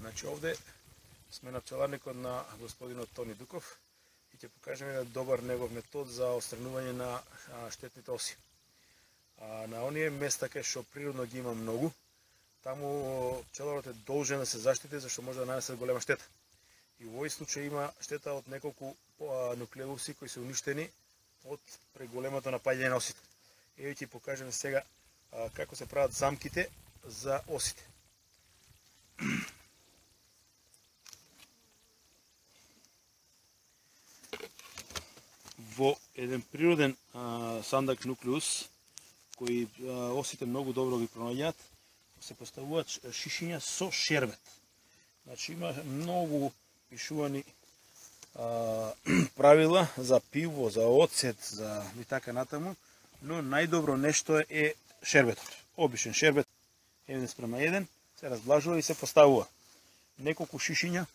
Значи овде сме на пчеларникот на господинот Тони Дуков и ќе покажеме еден добар негов метод за отстранување на штетните оси. На оние места кај што природно ги има многу, таму пчеларот е должен да се заштити зашто може да нанесе голема штета. И во овој случај има штета од неколку нуклеуси кои се уништени од преголемото напаѓање на осите. Еве ќе покажеме сега како се прават замките за осите. Во еден природен сандак нуклеус, кој осите многу добро ги пронаѓаат, се поставуваат шишиња со шербет. Значи има многу пишувани правила за пиво, за оцет, за и така натаму, но најдобро нешто е шербетот. Обичен шербет, 1:1, се разблажува и се поставува. Неколку шишиња.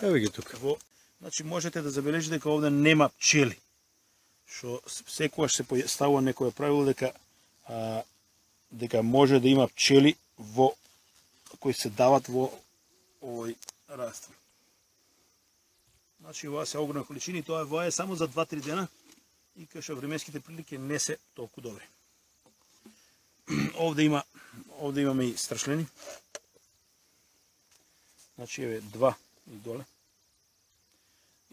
Еве ги тука. Значи можете да забележите дека овде нема пчели. Што секогаш се ставува некое правило дека може да има пчели кои се дават во овој раствор. Значи ова се огромни количини, тоа е само за 2-3 дена и кај што временските прилики не се толку добри. Овде имаме и страшлени. Значи еве 2 и доле.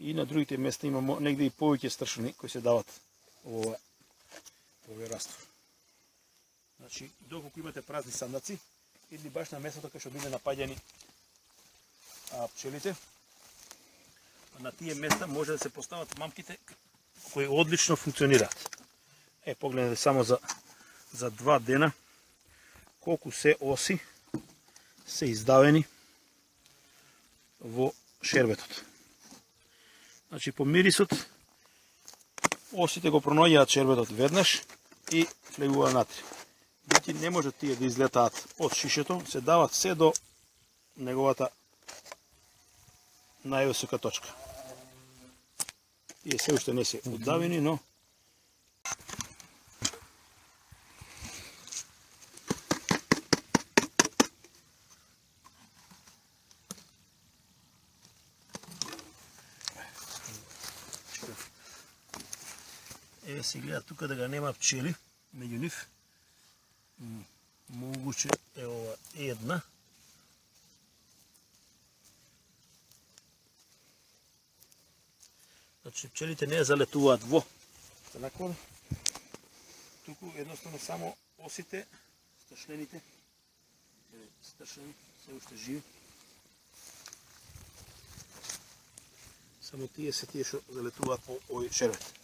И на другите места имамо негде и повеќе страшлени кои се дават во овој раствор. Значи доколку имате празни сандаци или баш на местото кај што биле напаѓани пчелите, на тие места може да се постават мамките кои одлично функционираат. Погледнете само за 2 дена колку се оси се издавени во шербетот. Значи по мирисот осите го пронаѓаат шербетот веднаш и влегува внатре. Меѓутоа не може тие да излетаат од шишето, се дават се до неговата највисока точка. Тие се уште не се удавени, но еве се гледа тука дека нема пчели меѓу нив. Могуче е ова една. Значи пчелите не залетуваат во наклон, туку едноставно само осите, страшлените, страшлени се уште живи. Само тие се тие што залетуваат во овој шербет.